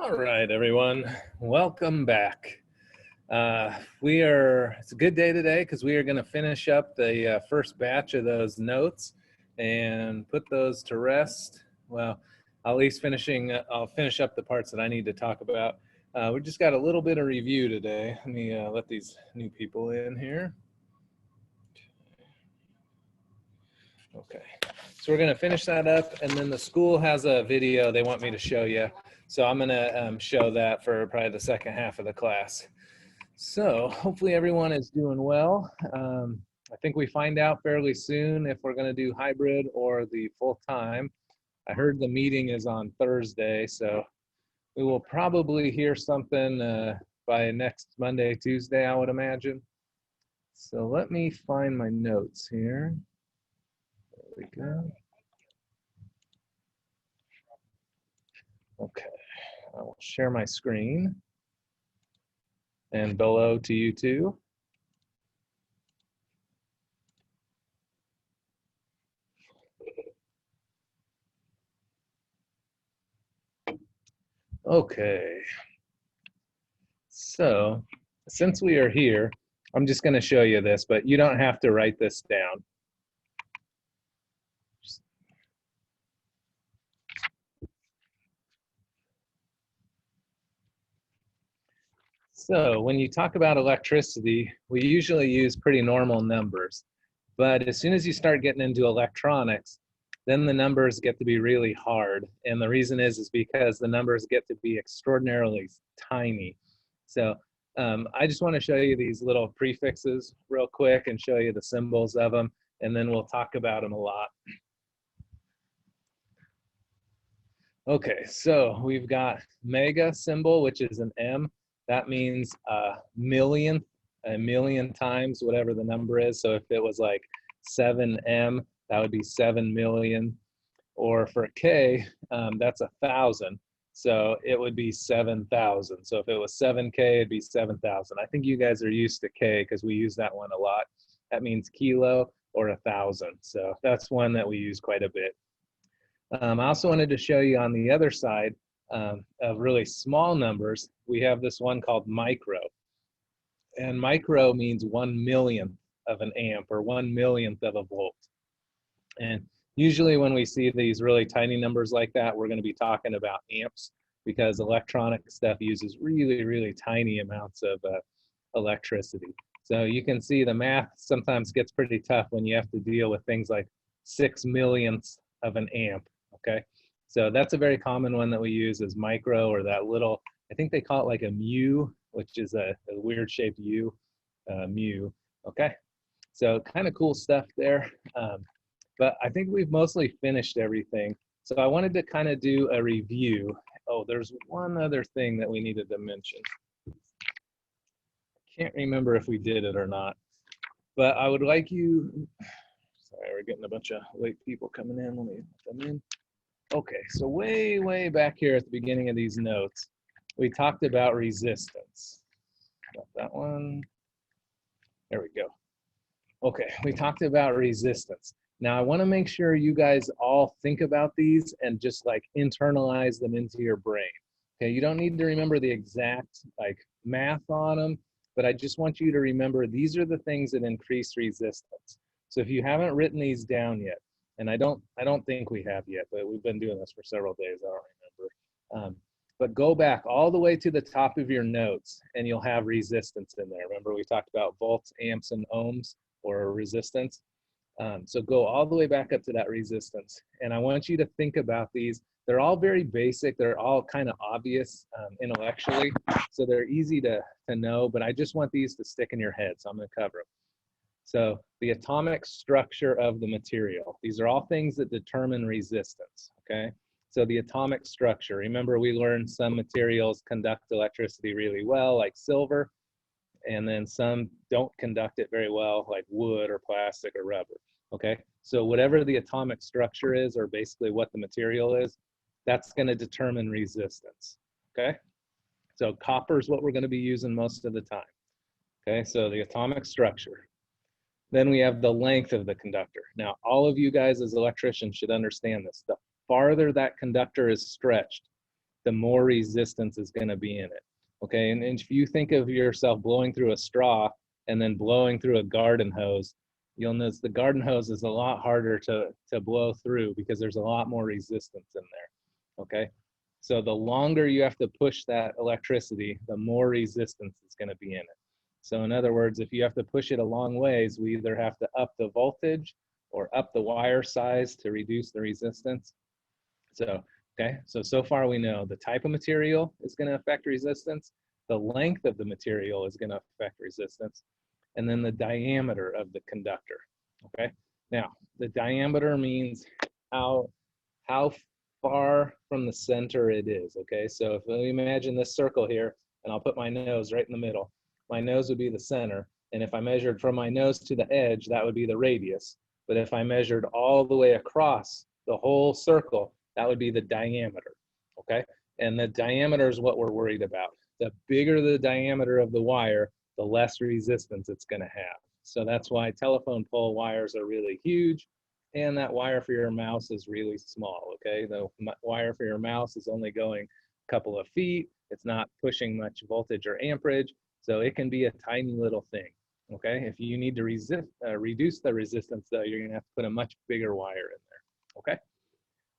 All right, everyone, welcome back. It's a good day today because we are going to finish up the first batch of those notes and put those to rest. Well, at least I'll finish up the parts that I need to talk about. We just got a little bit of review today. Let me let these new people in here. Okay, so we're going to finish that up, and then the school has a video they want me to show you. So I'm going to show that for probably the second half of the class. So hopefully everyone is doing well. I think we find out fairly soon if we're going to do hybrid or the full-time. I heard the meeting is on Thursday, so we will probably hear something by next Monday, Tuesday, I would imagine. So let me find my notes here. There we go. Okay, I will share my screen. And below to you too. Okay, so since we are here, I'm just going to show you this, but you don't have to write this down. So when you talk about electricity, we usually use pretty normal numbers. But as soon as you start getting into electronics, then the numbers get to be really hard. And the reason is because the numbers get to be extraordinarily tiny. So I just want to show you these little prefixes real quick and show you the symbols of them, and then we'll talk about them a lot. Okay, so we've got mega symbol, which is an M. That means a million times whatever the number is. So if it was like 7M, that would be 7 million. Or for K, that's 1,000. So it would be 7,000. So if it was 7K, it'd be 7,000. I think you guys are used to K because we use that one a lot. That means kilo or 1,000. So that's one that we use quite a bit. I also wanted to show you on the other side of really small numbers, we have this one called micro. And micro means 1/1,000,000th of an amp or 1/1,000,000th of a volt. And usually when we see these really tiny numbers like that, we're going to be talking about amps because electronic stuff uses really, really tiny amounts of electricity. So you can see the math sometimes gets pretty tough when you have to deal with things like 6/1,000,000th of an amp. Okay, so that's a very common one that we use is micro, or that little, I think they call it like a mu, which is a weird shaped U, mu. Okay, so kind of cool stuff there. But I think we've mostly finished everything. So I wanted to kind of do a review. Oh, there's one other thing that we needed to mention. Can't remember if we did it or not, but I would like you, sorry, we're getting a bunch of late people coming in. Let me let them in. Okay, so way back here at the beginning of these notes, we talked about resistance. Got that one. There we go. Okay, we talked about resistance. Now I want to make sure you guys all think about these and just like internalize them into your brain. Okay, you don't need to remember the exact like math on them, but I just want you to remember these are the things that increase resistance. So if you haven't written these down yet, and I don't think we have yet, but we've been doing this for several days, I don't remember. But go back all the way to the top of your notes and you'll have resistance in there. Remember we talked about volts, amps, and ohms, or resistance. So go all the way back up to that resistance. And I want you to think about these. They're all very basic. They're all kind of obvious intellectually. So they're easy to know, but I just want these to stick in your head. So I'm going to cover them. So the atomic structure of the material. These are all things that determine resistance, okay? So the atomic structure. Remember we learned some materials conduct electricity really well, like silver, and then some don't conduct it very well, like wood or plastic or rubber, okay? So whatever the atomic structure is, or basically what the material is, that's gonna determine resistance, okay? So copper is what we're gonna be using most of the time, okay? So the atomic structure. Then we have the length of the conductor. Now, all of you guys as electricians should understand this. The farther that conductor is stretched, the more resistance is going to be in it. Okay, and if you think of yourself blowing through a straw and then blowing through a garden hose, you'll notice the garden hose is a lot harder to blow through because there's a lot more resistance in there. Okay, so the longer you have to push that electricity, the more resistance is going to be in it. So in other words, if you have to push it a long ways, we either have to up the voltage or up the wire size to reduce the resistance. So, okay, so far we know the type of material is going to affect resistance, the length of the material is going to affect resistance, and then the diameter of the conductor. Okay, now the diameter means how far from the center it is. Okay, so if we imagine this circle here, and I'll put my nose right in the middle, my nose would be the center, and if I measured from my nose to the edge, that would be the radius. But if I measured all the way across the whole circle, that would be the diameter. Okay, and the diameter is what we're worried about. The bigger the diameter of the wire, the less resistance it's going to have. So that's why telephone pole wires are really huge, and that wire for your mouse is really small. Okay, the wire for your mouse is only going a couple of feet. It's not pushing much voltage or amperage, so it can be a tiny little thing. Okay, if you need to reduce the resistance, though, you're going to have to put a much bigger wire in there. Okay,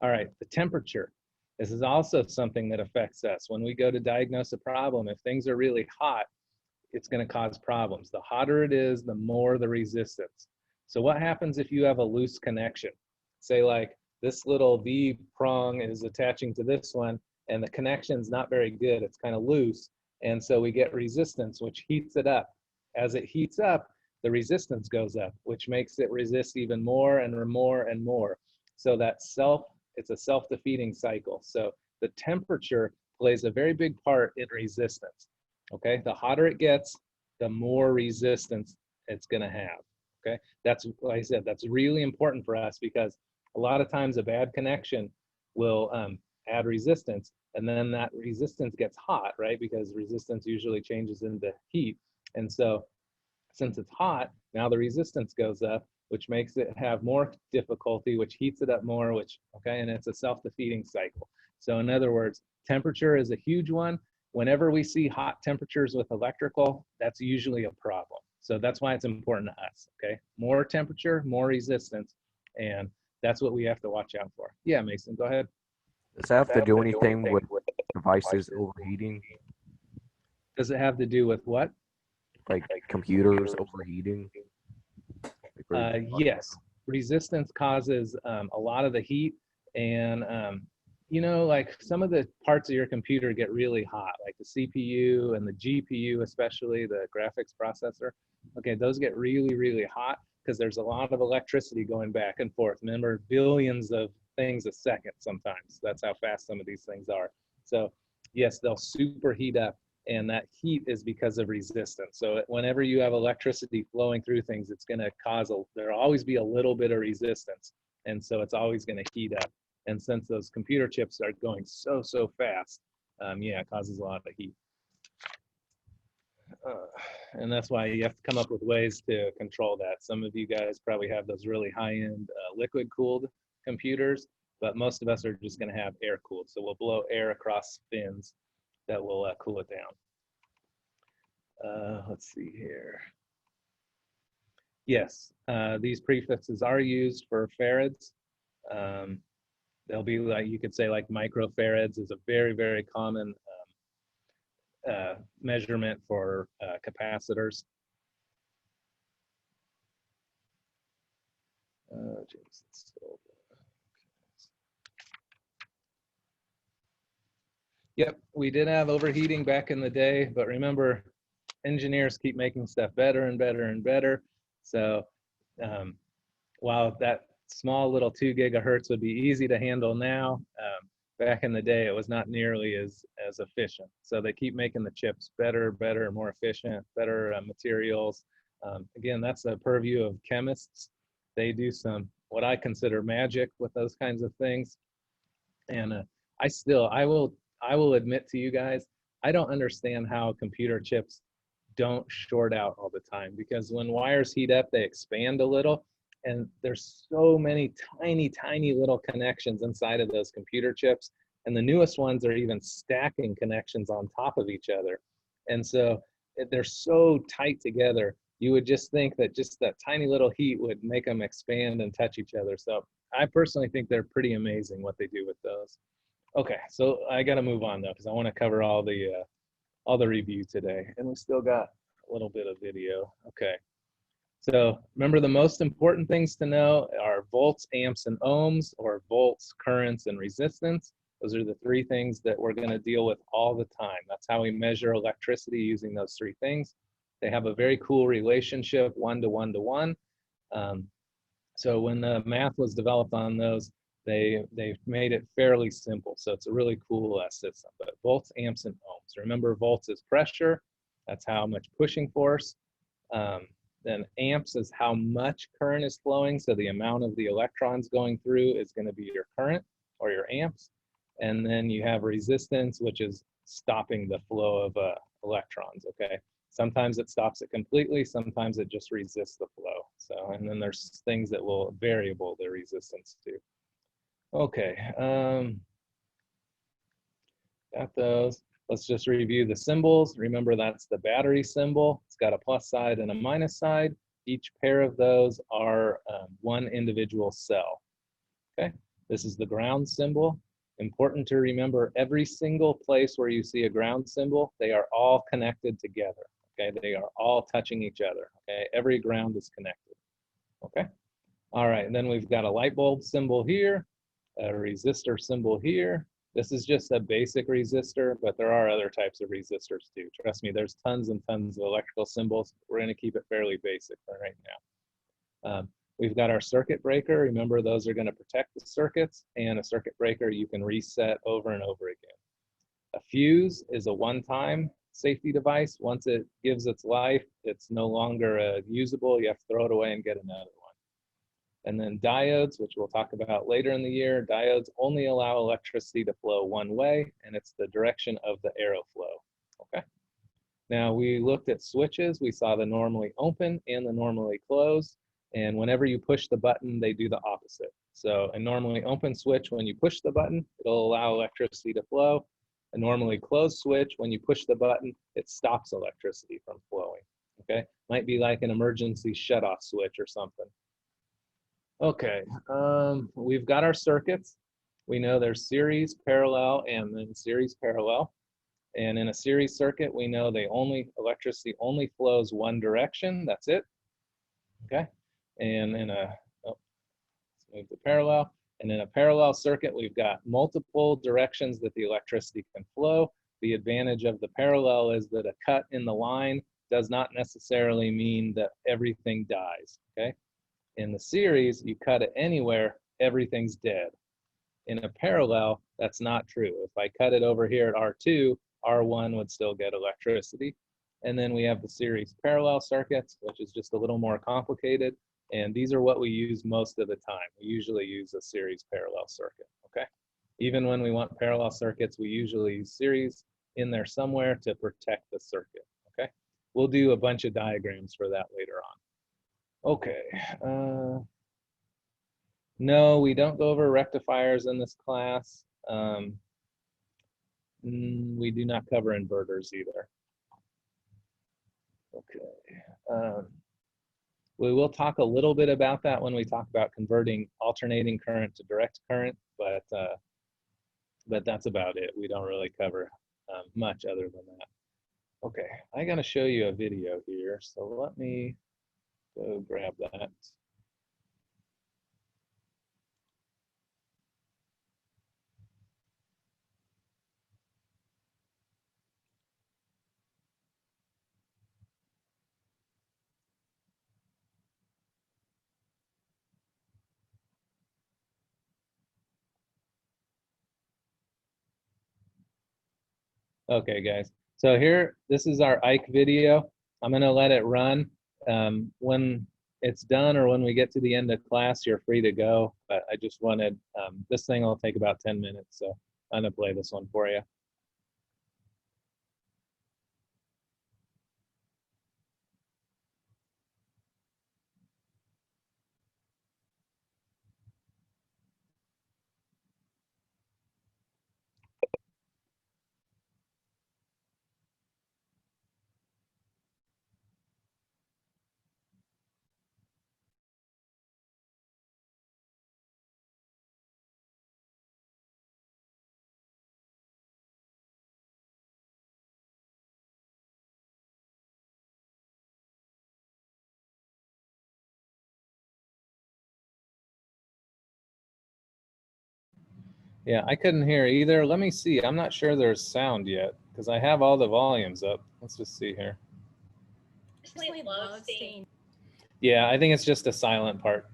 all right, the temperature. This is also something that affects us. When we go to diagnose a problem, if things are really hot, it's going to cause problems. The hotter it is, the more the resistance. So what happens if you have a loose connection? Say like this little V prong is attaching to this one, and the connection's not very good, it's kind of loose, and so we get resistance, which heats it up. As it heats up, the resistance goes up, which makes it resist even more and more and more. So that it's a self-defeating cycle. So the temperature plays a very big part in resistance. Okay, the hotter it gets, the more resistance it's going to have. Okay, that's, like I said, that's really important for us because a lot of times a bad connection will add resistance, and then that resistance gets hot, right? Because resistance usually changes into heat. And so since it's hot, now the resistance goes up, which makes it have more difficulty, which heats it up more, which, okay, and it's a self-defeating cycle. So in other words, temperature is a huge one. Whenever we see hot temperatures with electrical, that's usually a problem. So that's why it's important to us, okay? More temperature, more resistance, and that's what we have to watch out for. Yeah, Mason, go ahead. Does that have to do anything with devices overheating? Does it have to do with what? Like computers overheating? Yes, resistance causes a lot of the heat, and you know, like some of the parts of your computer get really hot, like the CPU and the GPU, especially the graphics processor. Okay, those get really, really hot because there's a lot of electricity going back and forth. Remember, billions of things a second sometimes. That's how fast some of these things are. So yes, they'll superheat up, and that heat is because of resistance. So whenever you have electricity flowing through things, it's going to cause there'll always be a little bit of resistance, and so it's always going to heat up. And since those computer chips are going so fast, yeah, it causes a lot of heat. And that's why you have to come up with ways to control that. Some of you guys probably have those really high-end liquid cooled computers, but most of us are just going to have air cooled. So we'll blow air across fins that will cool it down. Let's see here. Yes, these prefixes are used for farads. They'll be like, you could say like microfarads is a very common measurement for capacitors. Yep, we did have overheating back in the day, but remember, engineers keep making stuff better and better and better. So while that small little 2 gigahertz would be easy to handle now, back in the day, it was not nearly as efficient. So they keep making the chips better, more efficient, better materials. Again, that's the purview of chemists. They do some, what I consider magic with those kinds of things. And I will admit to you guys, I don't understand how computer chips don't short out all the time, because when wires heat up, they expand a little, and there's so many tiny little connections inside of those computer chips And the newest ones are even stacking connections on top of each other. And so they're so tight together, you would just think that just that tiny little heat would make them expand and touch each other. So I personally think they're pretty amazing what they do with those. Okay, so I got to move on though, because I want to cover all the review today, and we still got a little bit of video. Okay, so remember the most important things to know are volts, amps, and ohms, or volts, currents, and resistance. Those are the three things that we're going to deal with all the time. That's how we measure electricity using those three things. They have a very cool relationship, 1 to 1 to 1. So when the math was developed on those, they made it fairly simple. So it's a really cool system. But volts, amps, and ohms. Remember, volts is pressure. That's how much pushing force. Then amps is how much current is flowing. So the amount of the electrons going through is going to be your current or your amps. And then you have resistance, which is stopping the flow of electrons, okay? Sometimes it stops it completely, sometimes it just resists the flow. So, and then there's things that will variable the resistance to. Okay, got those. Let's just review the symbols. Remember, that's the battery symbol. It's got a plus side and a minus side. Each pair of those are one individual cell, okay? This is the ground symbol. Important to remember, every single place where you see a ground symbol, they are all connected together, okay? They are all touching each other, okay? Every ground is connected, okay? All right, and then we've got a light bulb symbol here, a resistor symbol here. This is just a basic resistor, but there are other types of resistors too. Trust me, there's tons and tons of electrical symbols. We're gonna keep it fairly basic for right now. We've got our circuit breaker. Remember, those are gonna protect the circuits, and a circuit breaker you can reset over and over again. A fuse is a one-time safety device. Once it gives its life, it's no longer usable. You have to throw it away and get another one. And then diodes, which we'll talk about later in the year, diodes only allow electricity to flow one way, and it's the direction of the arrow flow, okay? Now we looked at switches. We saw the normally open and the normally closed, and whenever you push the button, they do the opposite. So a normally open switch, when you push the button, it'll allow electricity to flow. A normally closed switch, when you push the button, it stops electricity from flowing, okay? Might be like an emergency shut-off switch or something. Okay, we've got our circuits. We know there's series, parallel, and then series parallel. And in a series circuit, we know electricity only flows one direction. That's it. Okay. And in a, let's move to parallel. And in a parallel circuit, we've got multiple directions that the electricity can flow. The advantage of the parallel is that a cut in the line does not necessarily mean that everything dies. Okay. In the series, you cut it anywhere, everything's dead. In a parallel, that's not true. If I cut it over here at R2, R1 would still get electricity. And then we have the series parallel circuits, which is just a little more complicated. And these are what we use most of the time. We usually use a series parallel circuit, okay? Even when we want parallel circuits, we usually use series in there somewhere to protect the circuit, okay? We'll do a bunch of diagrams for that later on. Okay, no, we don't go over rectifiers in this class. We do not cover inverters either. Okay, we will talk a little bit about that when we talk about converting alternating current to direct current, but that's about it. We don't really cover much other than that. Okay, I gotta show you a video here, so let me go grab that. Okay, guys. So here, this is our Ike video. I'm gonna let it run. When it's done or when we get to the end of class, you're free to go. But I just wanted, this thing will take about 10 minutes, so I'm gonna play this one for you. Yeah, I couldn't hear either. Let me see. I'm not sure there's sound yet because I have all the volumes up. Let's just see here. Personally love staying. Yeah, I think it's just a silent part.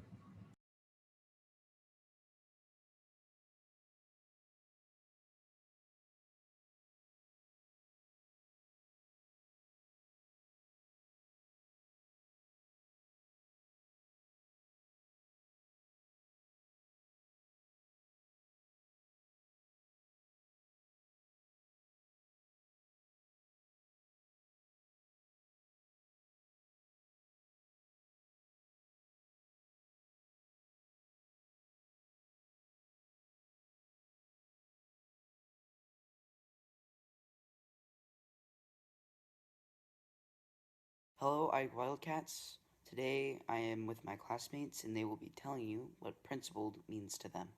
Hello, Wildcats. Today I am with my classmates and they will be telling you what principled means to them.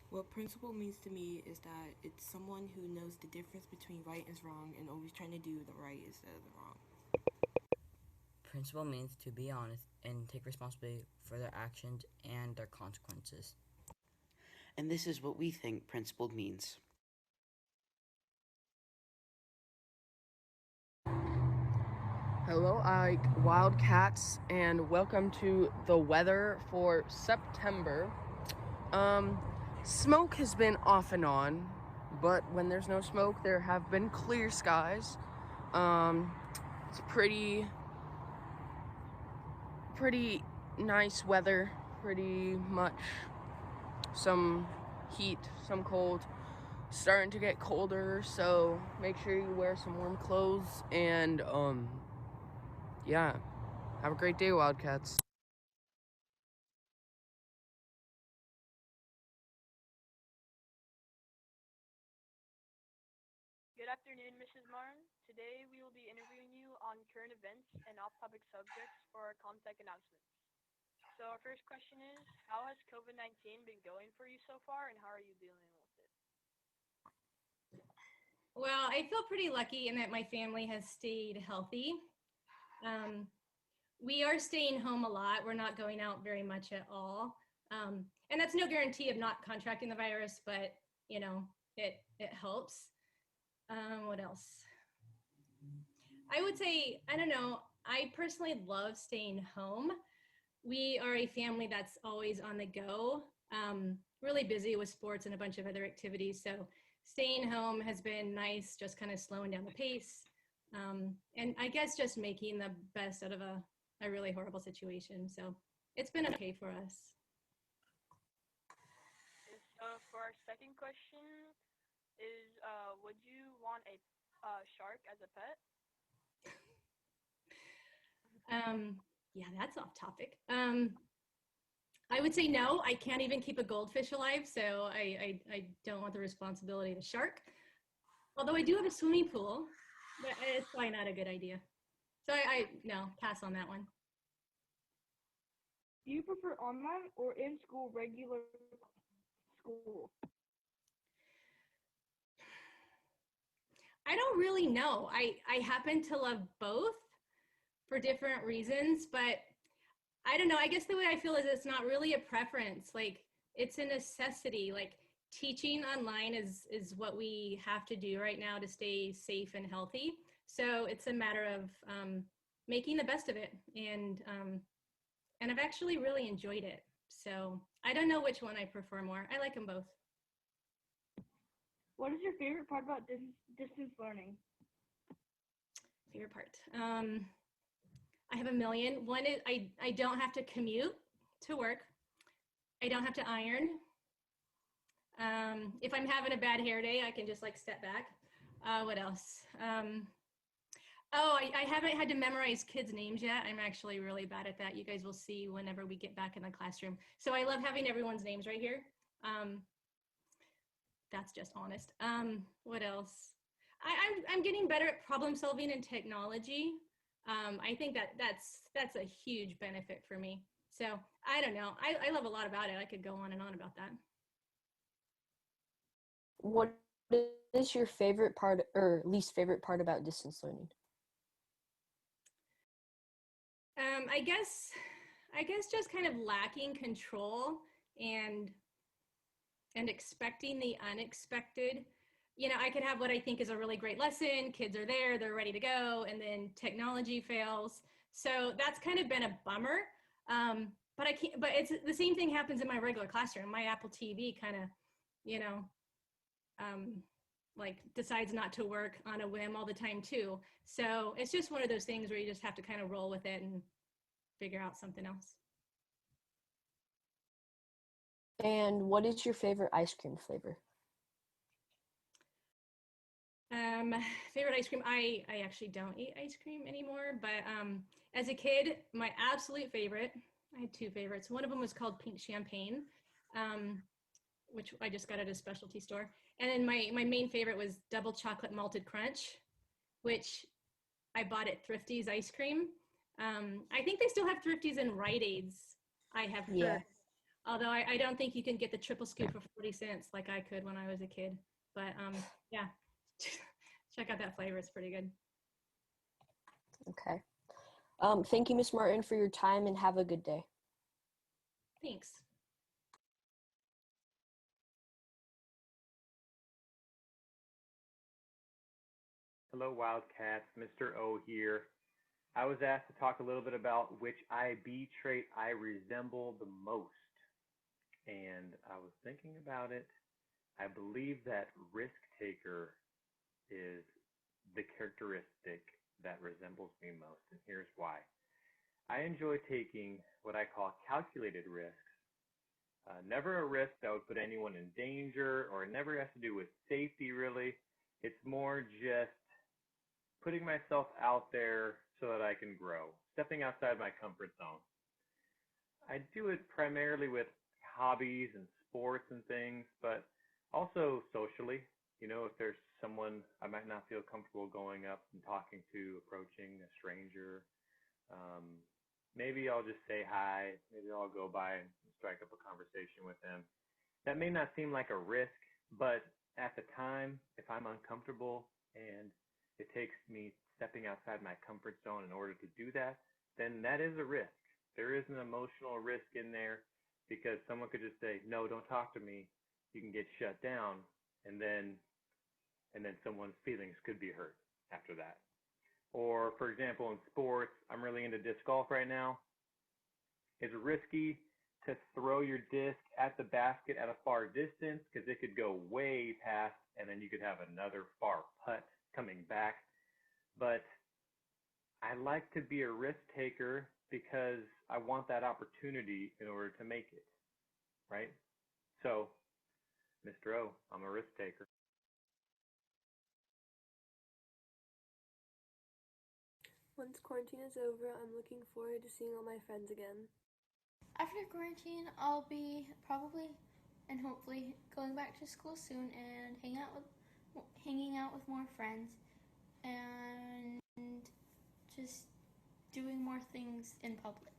What principle means to me is that it's someone who knows the difference between right and wrong and always trying to do the right instead of the wrong. Principle means to be honest and take responsibility for their actions and their consequences. And this is what we think principled means. Hello, Wildcats, and welcome to the weather for September. Smoke has been off and on, but when there's no smoke, there have been clear skies. It's pretty nice weather, pretty much some heat, some cold. Starting to get colder, so make sure you wear some warm clothes and yeah, have a great day, Wildcats. Good afternoon, Mrs. Martin. Today we will be interviewing you on current events and off-topic subjects for our contact announcements. So our first question is, how has COVID-19 been going for you so far, and how are you dealing with it? Well, I feel pretty lucky in that my family has stayed healthy. We are staying home a lot. We're not going out very much at all. And that's no guarantee of not contracting the virus, but you know, it helps. What else? I would say, I don't know, I personally love staying home. We are a family that's always on the go, really busy with sports and a bunch of other activities. So staying home has been nice, just kind of slowing down the pace. And I guess just making the best out of a really horrible situation. So it's been okay for us. So for our second question is, would you want a shark as a pet? Yeah, that's off topic. I would say no. I can't even keep a goldfish alive, so I don't want the responsibility of a shark. Although I do have a swimming pool, but it's probably not a good idea. So I no, pass on that one. Do you prefer online or in-school regular school? I don't really know. I happen to love both for different reasons, but I don't know. I guess the way I feel is it's not really a preference. Like it's a necessity. Like teaching online is what we have to do right now to stay safe and healthy. So it's a matter of making the best of it, and I've actually really enjoyed it. So I don't know which one I prefer more. I like them both. What is your favorite part about distance learning? Favorite part. I have a million. One is I don't have to commute to work. I don't have to iron. If I'm having a bad hair day, I can just like step back. What else? I haven't had to memorize kids' names yet. I'm actually really bad at that. You guys will see whenever we get back in the classroom. So I love having everyone's names right here. That's just honest. What else? I'm getting better at problem solving and technology. I think that's a huge benefit for me. So I don't know. I love a lot about it. I could go on and on about that. What is your favorite part or least favorite part about distance learning? I guess just kind of lacking control and and expecting the unexpected. You know, I could have what I think is a really great lesson. Kids are there, they're ready to go, and then technology fails. So that's kind of been a bummer. But I can't. But it's the same thing happens in my regular classroom. My Apple TV kind of, you know, like decides not to work on a whim all the time too. So it's just one of those things where you just have to kind of roll with it and figure out something else. And what is your favorite ice cream flavor? Favorite ice cream. I actually don't eat ice cream anymore, but as a kid, my absolute favorite, I had two favorites. One of them was called Pink Champagne, which I just got at a specialty store. And then my main favorite was Double Chocolate Malted Crunch, which I bought at Thrifty's Ice Cream. I think they still have Thrifty's and Rite Aids, I have heard. Yeah. Although I don't think you can get the triple scoop for 40 cents like I could when I was a kid. But yeah, check out that flavor. It's pretty good. Okay. Thank you, Miss Martin, for your time, and have a good day. Thanks. Hello, Wildcats. Mr. O here. I was asked to talk a little bit about which IB trait I resemble the most. And I was thinking about it. I believe that risk taker is the characteristic that resembles me most. And here's why. I enjoy taking what I call calculated risks. Never a risk that would put anyone in danger, or it never has to do with safety, really. It's more just putting myself out there so that I can grow, stepping outside my comfort zone. I do it primarily with hobbies and sports and things, but also socially. You know, if there's someone I might not feel comfortable going up and talking to, approaching a stranger, maybe I'll just say hi. Maybe I'll go by and strike up a conversation with them. That may not seem like a risk, but at the time, if I'm uncomfortable and it takes me stepping outside my comfort zone in order to do that, then that is a risk. There is an emotional risk in there because someone could just say, no, don't talk to me. You can get shut down. And then someone's feelings could be hurt after that. Or, for example, in sports, I'm really into disc golf right now. It's risky to throw your disc at the basket at a far distance because it could go way past and then you could have another far putt coming back. But I like to be a risk taker because I want that opportunity in order to make it, right? So, Mr. O, I'm a risk taker. Once quarantine is over, I'm looking forward to seeing all my friends again. After quarantine, I'll be probably and hopefully going back to school soon and hanging out with more friends and just doing more things in public.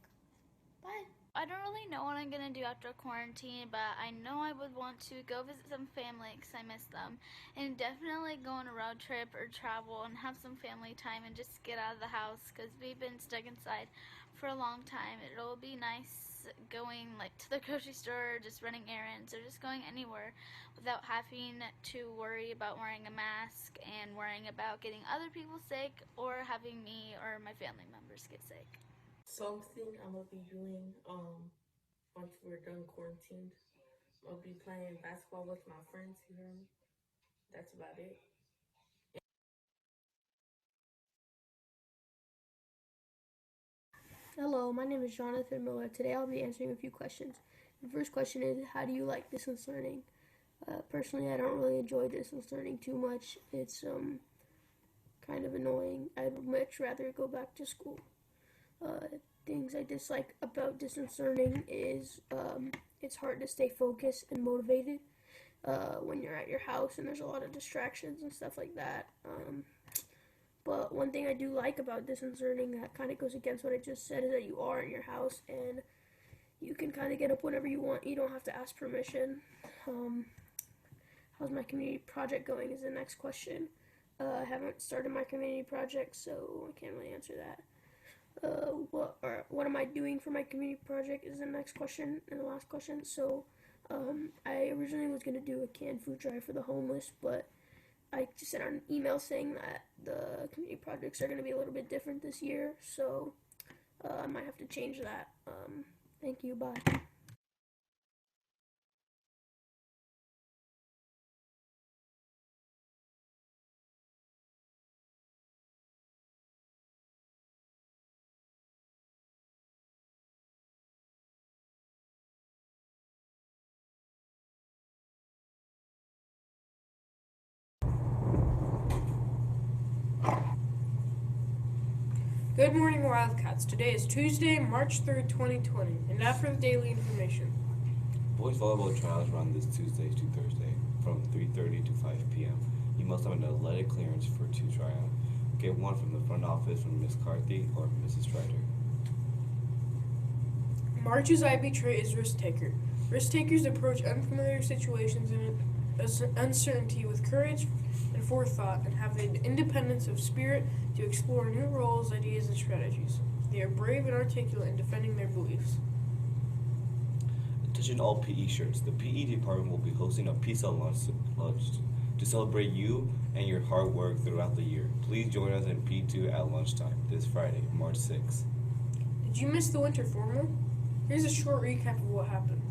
Bye. I don't really know what I'm gonna do after quarantine, but I know I would want to go visit some family because I miss them, and definitely go on a road trip or travel and have some family time and just get out of the house because we've been stuck inside for a long time. It'll be nice going like to the grocery store, just running errands, or just going anywhere without having to worry about wearing a mask and worrying about getting other people sick or having me or my family members get sick. Something I'm gonna be doing once we're done quarantined. I'll be playing basketball with my friends, you hear me? That's about it. Hello, my name is Jonathan Miller. Today I'll be answering a few questions. The first question is, how do you like distance learning? Personally, I don't really enjoy distance learning too much. It's kind of annoying. I'd much rather go back to school. Things I dislike about distance learning is it's hard to stay focused and motivated when you're at your house and there's a lot of distractions and stuff like that. But one thing I do like about distance learning that kind of goes against what I just said is that you are in your house and you can kind of get up whenever you want. You don't have to ask permission. How's my community project going is the next question. I haven't started my community project, so I can't really answer that. What am I doing for my community project is the next question and the last question. So I originally was gonna do a canned food drive for the homeless, but I just sent out an email saying that the community projects are gonna be a little bit different this year, so I might have to change that. Thank you. Bye. Good morning, Wildcats. Today is Tuesday, March 3rd, 2020, and now for the daily information. Boys volleyball trials run this Tuesday to Thursday from 3:30 to 5 p.m. You must have an athletic clearance for 2 tryouts. Get one from the front office from Ms. Carthy or Mrs. Strider. March's IB trait is risk taker. Risk takers approach unfamiliar situations and uncertainty with courage and forethought and have the independence of spirit to explore new roles, ideas, and strategies. They are brave and articulate in defending their beliefs. Attention all PE shirts. The PE department will be hosting a pizza lunch to celebrate you and your hard work throughout the year. Please join us in P2 at lunchtime this Friday, March 6th. Did you miss the winter formal? Here's a short recap of what happened.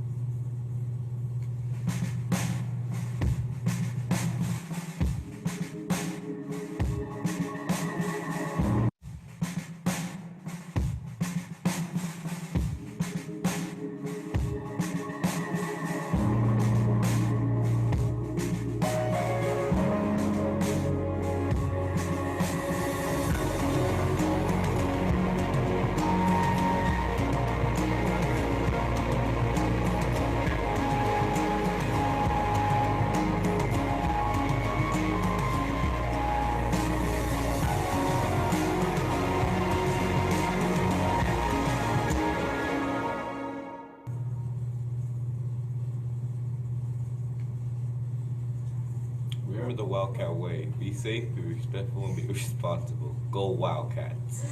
Remember the Wildcat way. Be safe, be respectful, and be responsible. Go Wildcats.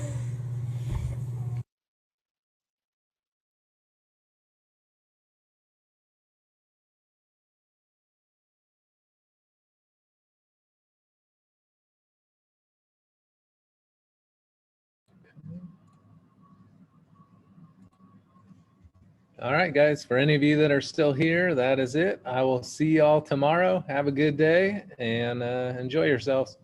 All right, guys, for any of you that are still here, that is it. I will see y'all tomorrow. Have a good day and enjoy yourselves.